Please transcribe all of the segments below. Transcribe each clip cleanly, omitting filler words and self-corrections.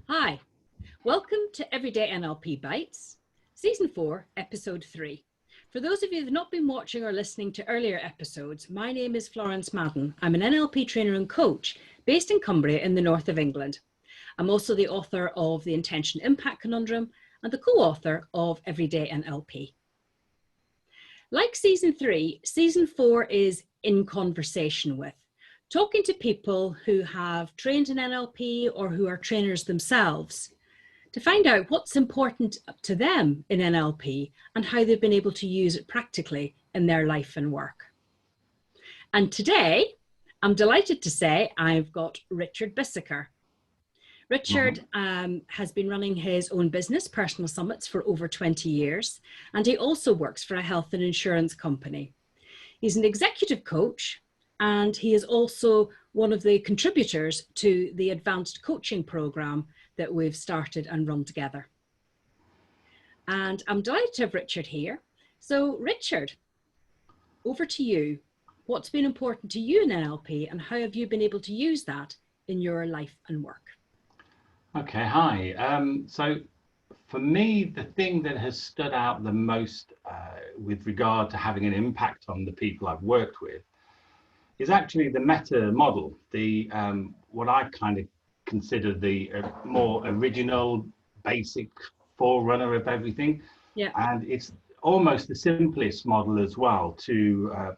Hi, welcome to Everyday NLP Bites, Season 4, Episode 3. For those of you who have not been watching or listening to earlier episodes, my name is Florence Madden. I'm an NLP trainer and coach based in Cumbria in the north of England. I'm also the author of The Intention Impact Conundrum and the co-author of Everyday NLP. Like Season 3, Season 4 is in conversation with, talking to people who have trained in NLP or who are trainers themselves to find out what's important to them in NLP and how they've been able to use it practically in their life and work. And today, I'm delighted to say I've got Richard Bisiker. Richard has been running his own business, Personal Summits, for over 20 years, and he also works for a health and insurance company. He's an executive coach, and he is also one of the contributors to the advanced coaching program that we've started and run together. And I'm delighted to have Richard here. So Richard, over to you. What's been important to you in NLP and how have you been able to use that in your life and work? Okay, hi. So for me, the thing that has stood out the most with regard to having an impact on the people I've worked with is actually the meta model, the what I kind of consider the more original, basic forerunner of everything. Yeah. And it's almost the simplest model as well to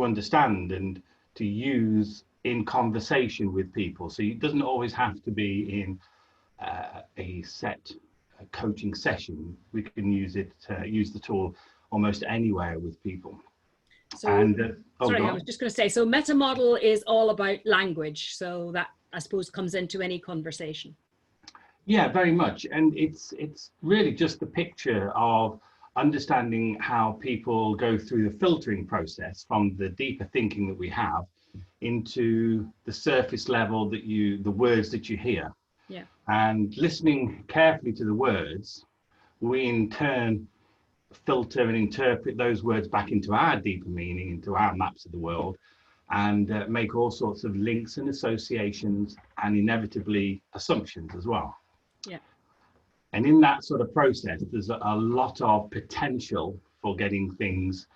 understand and to use in conversation with people. So it doesn't always have to be in a set coaching session. We can use it, use the tool almost anywhere with people. So, sorry, I was just going to say, so meta model is all about language. So that, I suppose, comes into any conversation. Yeah, very much. And it's really just the picture of understanding how people go through the filtering process from the deeper thinking that we have into the surface level that the words that you hear. Yeah. And listening carefully to the words, we in turn filter and interpret those words back into our deeper meaning, into our maps of the world, and make all sorts of links and associations and inevitably assumptions as well. Yeah. And in that sort of process, there's a lot of potential for getting things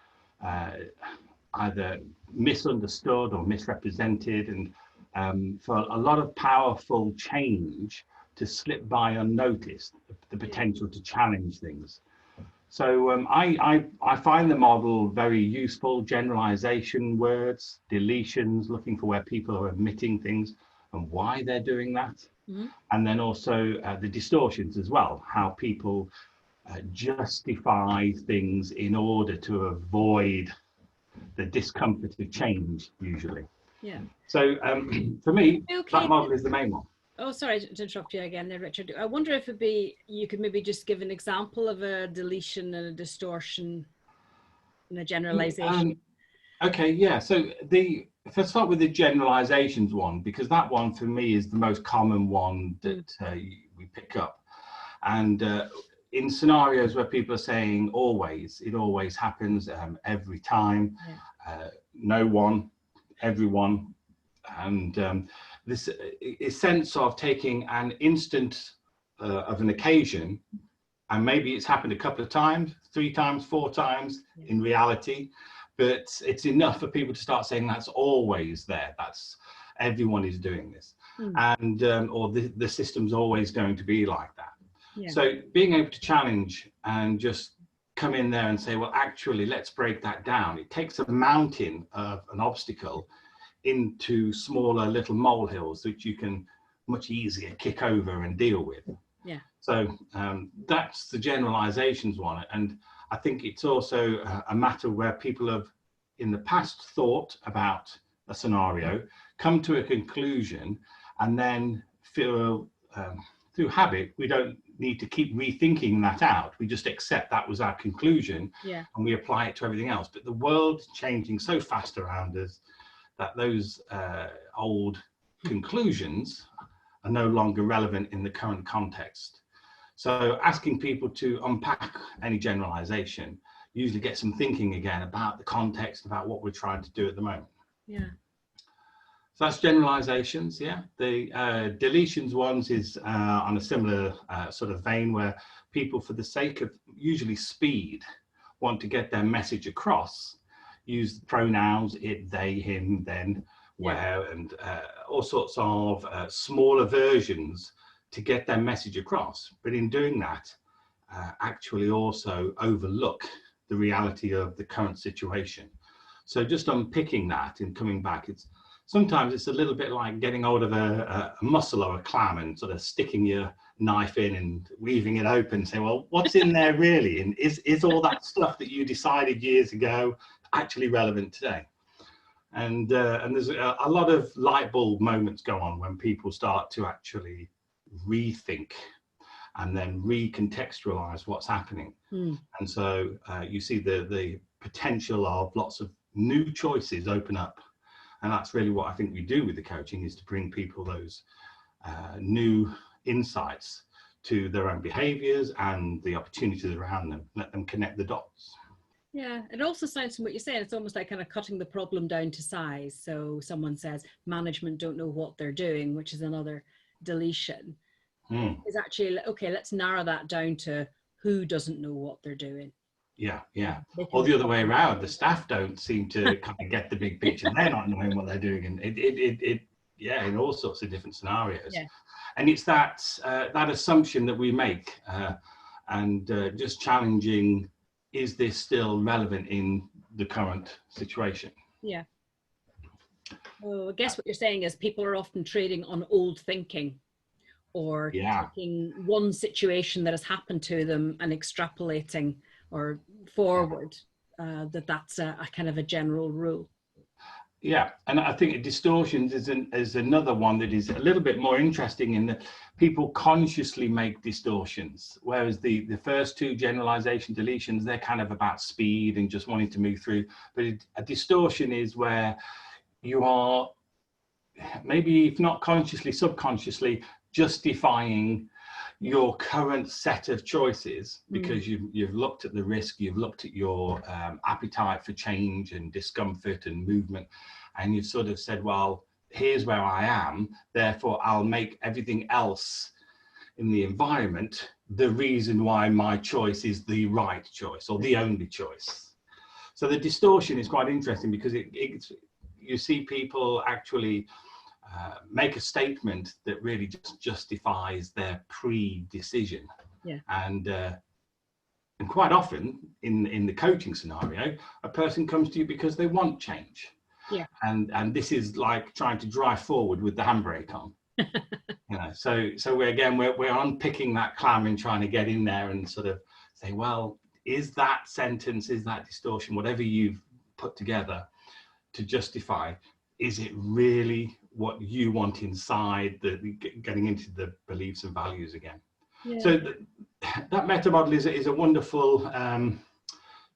either misunderstood or misrepresented, and for a lot of powerful change to slip by unnoticed, the potential to challenge things. So I find the model very useful. Generalization words, deletions, looking for where people are omitting things and why they're doing that. Mm-hmm. And then also the distortions as well, how people justify things in order to avoid the discomfort of change, usually. Yeah. So for me, that model is the main one. Oh, sorry to interrupt you again there, Richard. I wonder if you could maybe just give an example of a deletion and a distortion and a generalization. Okay, yeah. So if I start with the generalizations one, because that one for me is the most common one that we pick up. And in scenarios where people are saying always, it always happens every time, no one, everyone, and this sense of taking an instant of an occasion, and maybe it's happened a couple of times, 3 times, 4 times in reality, but it's enough for people to start saying that's always there, that's everyone is doing this, and or the system's always going to be like that. So being able to challenge and just come in there and say, well, actually, let's break that down. It takes a mountain of an obstacle into smaller little molehills that you can much easier kick over and deal with. Yeah. So that's the generalizations one. And I think it's also a matter where people have in the past thought about a scenario, come to a conclusion, and then feel through habit, we don't need to keep rethinking that out. We just accept that was our conclusion, and we apply it to everything else. But the world's changing so fast around us that those old conclusions are no longer relevant in the current context. So asking people to unpack any generalization usually gets them thinking again about the context, about what we're trying to do at the moment. Yeah. So that's generalizations, yeah. The deletions ones is on a similar sort of vein, where people, for the sake of usually speed, want to get their message across, use the pronouns it, they, him, then, where, and all sorts of smaller versions to get their message across. But in doing that, actually also overlook the reality of the current situation. So just unpicking that and coming back, sometimes it's a little bit like getting hold of a mussel or a clam and sort of sticking your knife in and weaving it open and say, well, what's in there really? And is all that stuff that you decided years ago actually relevant today? And there's a lot of light bulb moments go on when people start to actually rethink and then recontextualize what's happening. And so you see the potential of lots of new choices open up. And that's really what I think we do with the coaching, is to bring people those new insights to their own behaviors and the opportunities around them, let them connect the dots. Yeah, it also sounds from what you're saying, it's almost like kind of cutting the problem down to size. So someone says management don't know what they're doing, which is another deletion. Is actually, okay, let's narrow that down to who doesn't know what they're doing. Yeah. Or the other way around, the staff don't seem to kind of get the big picture. They're not knowing what they're doing, and in all sorts of different scenarios. Yeah. And it's that assumption that we make, and just challenging, is this still relevant in the current situation? Yeah. Well, I guess what you're saying is people are often trading on old thinking, or taking one situation that has happened to them and extrapolating or forward, that's a kind of a general rule. Yeah, and I think distortions is another one that is a little bit more interesting, in that people consciously make distortions, whereas the first two, generalization, deletions, they're kind of about speed and just wanting to move through. But a distortion is where you are, maybe if not consciously, subconsciously, justifying your current set of choices because you've looked at the risk, you've looked at your appetite for change and discomfort and movement, and you've sort of said, well, here's where I am, therefore I'll make everything else in the environment the reason why my choice is the right choice or the only choice. So the distortion is quite interesting, because you see people actually make a statement that really just justifies their pre-decision. Yeah. And quite often in the coaching scenario, a person comes to you because they want change. Yeah. And this is like trying to drive forward with the handbrake on. So we're unpicking that clam and trying to get in there and sort of say, well, is that sentence, is that distortion, whatever you've put together to justify, is it really what you want inside, getting into the beliefs and values again? Yeah. So that meta model is a wonderful kind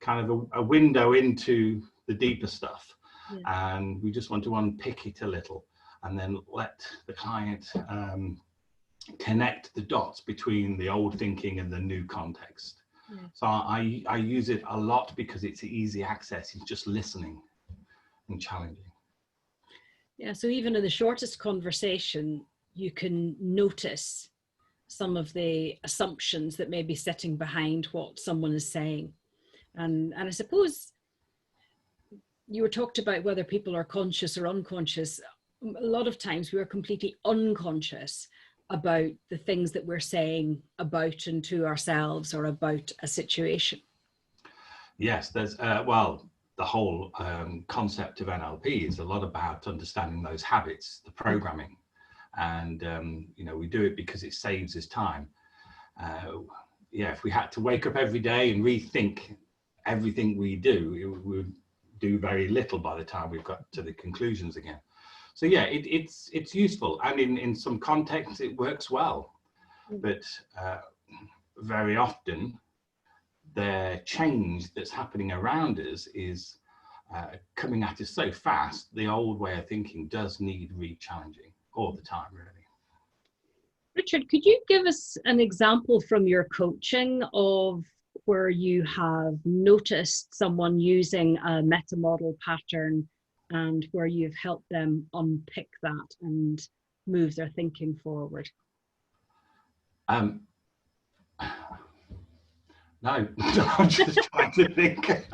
of a window into the deeper stuff. Yeah. And we just want to unpick it a little and then let the client connect the dots between the old thinking and the new context. Yeah. So I use it a lot because it's easy access. It's just listening and challenging. Yeah, so even in the shortest conversation, you can notice some of the assumptions that may be sitting behind what someone is saying. And I suppose you were talked about whether people are conscious or unconscious. A lot of times we are completely unconscious about the things that we're saying about and to ourselves or about a situation. Yes, there's, the whole concept of NLP is a lot about understanding those habits, the programming. And, we do it because it saves us time. If we had to wake up every day and rethink everything we do, it would do very little by the time we've got to the conclusions again. So it's useful, and in some contexts it works well, but very often the change that's happening around us is coming at us so fast. The old way of thinking does need re-challenging all the time, really. Richard, could you give us an example from your coaching of where you have noticed someone using a meta model pattern and where you've helped them unpick that and move their thinking forward? No, I'm just trying to think.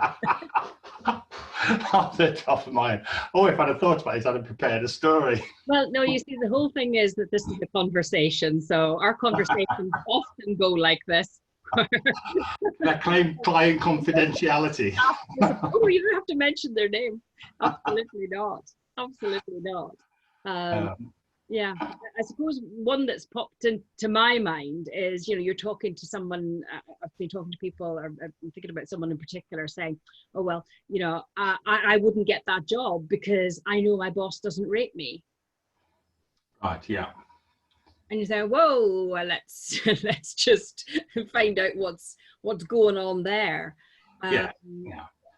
Off the top of my head. Oh, if I'd have thought about it, I'd have prepared a story. Well, no, you see, the whole thing is that this is a conversation. So our conversations often go like this. That claim client confidentiality. Oh, you don't have to mention their name. Absolutely not. Absolutely not. Yeah, I suppose one that's popped into my mind is, you're talking to someone, I've been talking to people, or I'm thinking about someone in particular saying, oh, well, I wouldn't get that job because I know my boss doesn't rate me. Right, yeah. And you say, whoa, well, let's just find out what's going on there. Yeah.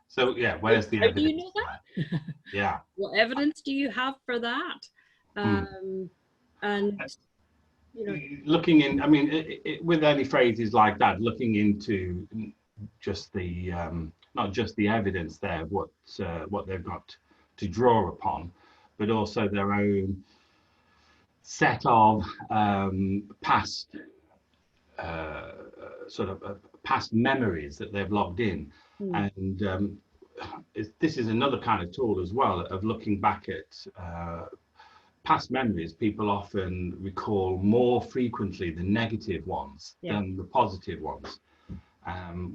So, yeah, where's the evidence? Do you know that? Yeah. What evidence do you have for that? And looking in, I mean, with any phrases like that, looking into just the not just the evidence there, what they've got to draw upon, but also their own set of past past memories that they've logged in. And this is another kind of tool as well of looking back at past memories. People often recall more frequently the negative ones than the positive ones.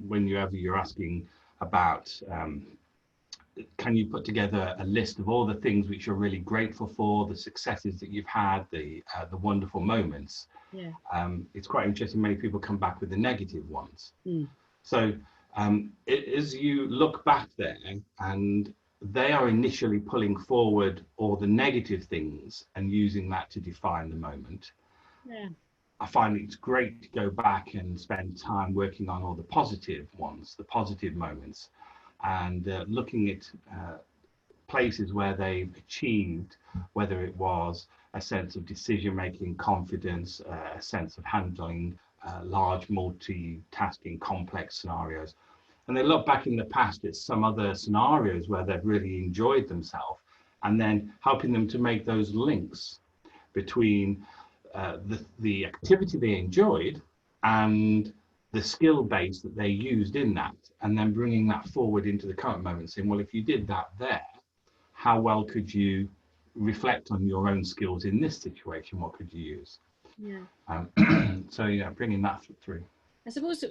Whenever you're asking about, can you put together a list of all the things which you're really grateful for, the successes that you've had, the wonderful moments? It's quite interesting. Many people come back with the negative ones. So as you look back there, and they are initially pulling forward all the negative things and using that to define the moment. I find it's great to go back and spend time working on all the positive ones, the positive moments, and looking at places where they've achieved, whether it was a sense of decision-making, confidence, a sense of handling large multitasking complex scenarios. And they look back in the past at some other scenarios where they've really enjoyed themselves, and then helping them to make those links between the activity they enjoyed and the skill base that they used in that, and then bringing that forward into the current moment, saying, well, if you did that there, how well could you reflect on your own skills in this situation? What could you use? So bringing that through. I suppose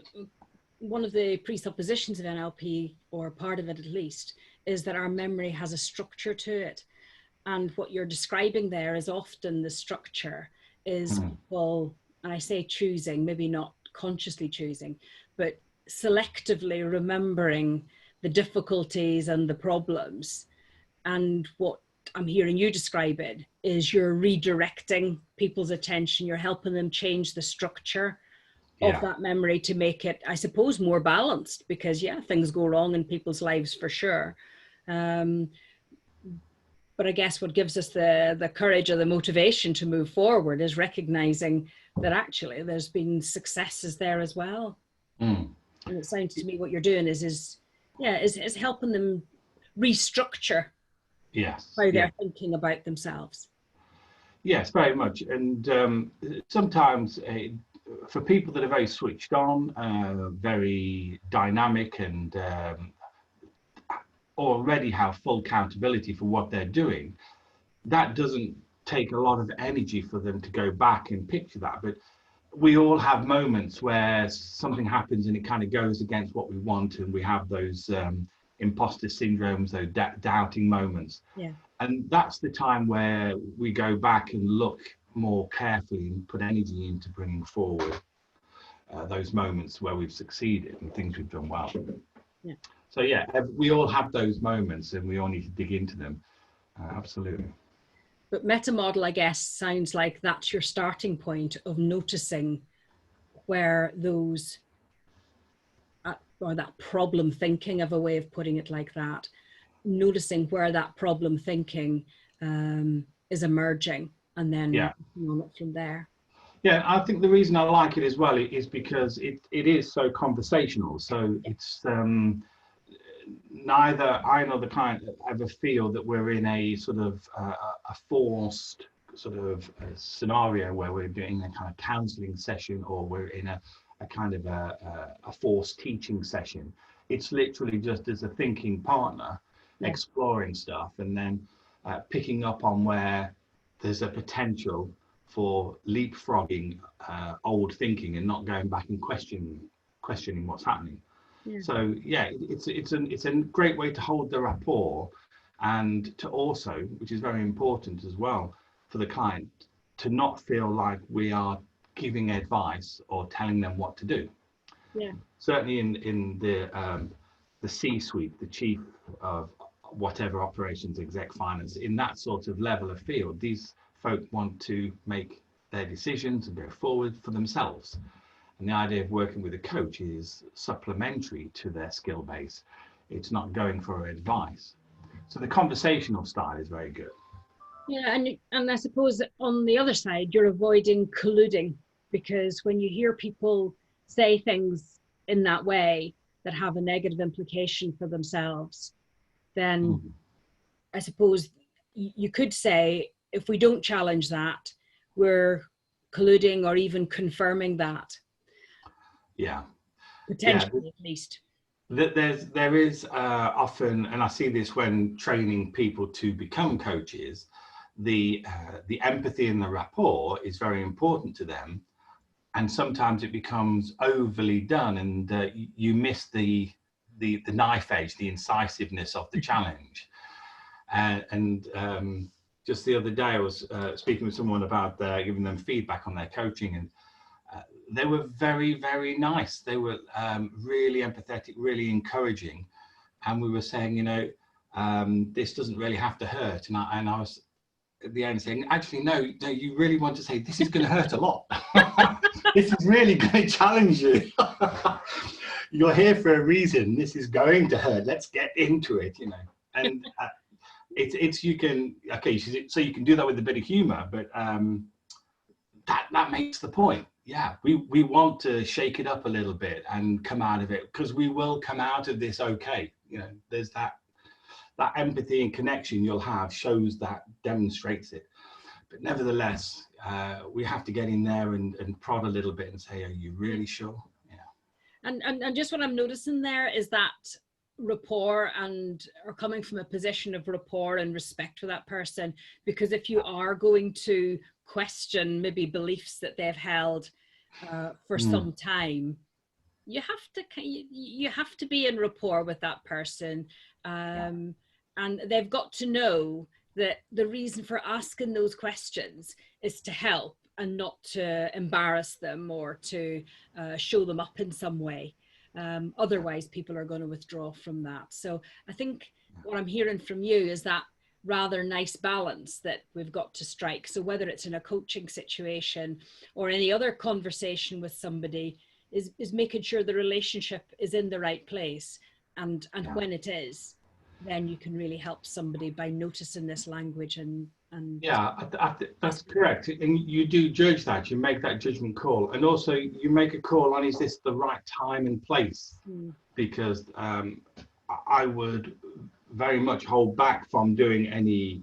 one of the presuppositions of NLP, or part of it at least, is that our memory has a structure to it. And what you're describing there is often the structure is people, and I say choosing, maybe not consciously choosing, but selectively remembering the difficulties and the problems. And what I'm hearing you describe it is you're redirecting people's attention, you're helping them change the structure of that memory to make it, I suppose, more balanced, because things go wrong in people's lives for sure. But I guess what gives us the courage or the motivation to move forward is recognizing that actually there's been successes there as well. And it sounds to me what you're doing is helping them restructure how they're thinking about themselves. Yes, very much. And sometimes for people that are very switched on, very dynamic, and already have full accountability for what they're doing, that doesn't take a lot of energy for them to go back and picture that. But we all have moments where something happens and it kind of goes against what we want, and we have those imposter syndromes, those doubting moments. And that's the time where we go back and look more carefully and put energy into bringing forward those moments where we've succeeded and things we've done well. So we all have those moments, and we all need to dig into them. Absolutely. But meta model, I guess, sounds like that's your starting point of noticing where those or that problem thinking, of a way of putting it like that, noticing where that problem thinking is emerging, and then on it from there. Yeah, I think the reason I like it as well is because it is so conversational. So it's neither I nor the client ever feel that we're in a sort of a forced sort of scenario where we're doing a kind of counseling session, or we're in a kind of a forced teaching session. It's literally just as a thinking partner, exploring stuff, and then picking up on where there's a potential for leapfrogging old thinking and not going back and questioning what's happening. So yeah, it's a great way to hold the rapport, and to also, which is very important as well for the client, to not feel like we are giving advice or telling them what to do. Certainly in the C-suite, the chief of whatever operations, exec, finance, in that sort of level of field, these folk want to make their decisions and go forward for themselves. And the idea of working with a coach is supplementary to their skill base. It's not going for advice. So the conversational style is very good. Yeah, and I suppose on the other side, you're avoiding colluding, because when you hear people say things in that way that have a negative implication for themselves, then I suppose you could say, if we don't challenge that, we're colluding or even confirming that. Yeah. Potentially, at least. There is often, and I see this when training people to become coaches, the empathy and the rapport is very important to them, and sometimes it becomes overly done, and you miss the knife edge, the incisiveness of the challenge. And just the other day, I was speaking with someone about giving them feedback on their coaching, and they were very, very nice. They were really empathetic, really encouraging. And we were saying, you know, this doesn't really have to hurt. And I was at the end saying, actually, no, you really want to say, this is going to hurt a lot. This is really going to challenge you. You're here for a reason. This is going to hurt. Let's get into it, you know. And it's you can, okay, so you can do that with a bit of humor, but that makes the point. Yeah, we want to shake it up a little bit and come out of it, because we will come out of this okay. You know, there's that empathy and connection you'll have shows that, demonstrates it. But nevertheless, we have to get in there and prod a little bit and say, are you really sure? Yeah. And just what I'm noticing there is that rapport, and or coming from a position of rapport and respect for that person, because if you are going to question maybe beliefs that they've held for some time, you have to be in rapport with that person, and they've got to know that the reason for asking those questions is to help and not to embarrass them or to show them up in some way. Otherwise, people are going to withdraw from that. So I think what I'm hearing from you is that rather nice balance that we've got to strike. So whether it's in a coaching situation or any other conversation with somebody, is making sure the relationship is in the right place. And when it is, then you can really help somebody by noticing this language and yeah, that's correct. And you do judge that, you make that judgment call, and also you make a call on, is this the right time and place? Because I would very much hold back from doing any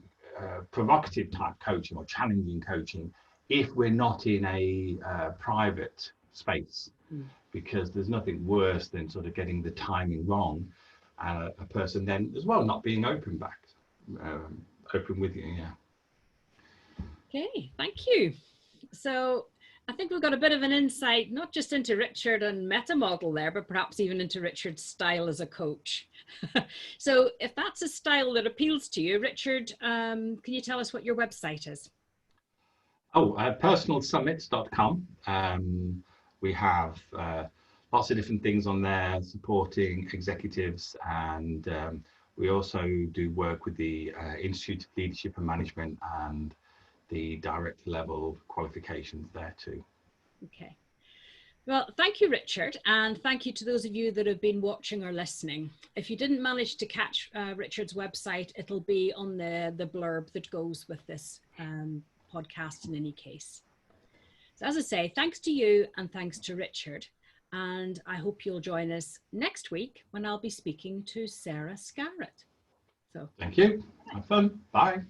provocative type coaching or challenging coaching if we're not in a private space, because there's nothing worse than sort of getting the timing wrong, and a person then as well not being open with you. Yeah. Okay, thank you. So I think we've got a bit of an insight, not just into Richard and meta model there, but perhaps even into Richard's style as a coach. So if that's a style that appeals to you, Richard, can you tell us what your website is? personalsummits.com. We have lots of different things on there supporting executives, and we also do work with the Institute of Leadership and Management and the director level qualifications there too. Okay. Well, thank you, Richard, and thank you to those of you that have been watching or listening. If you didn't manage to catch Richard's website, it'll be on the blurb that goes with this podcast in any case. So as I say, thanks to you and thanks to Richard. And I hope you'll join us next week when I'll be speaking to Sarah Scarrett. So thank you. Have fun. Bye.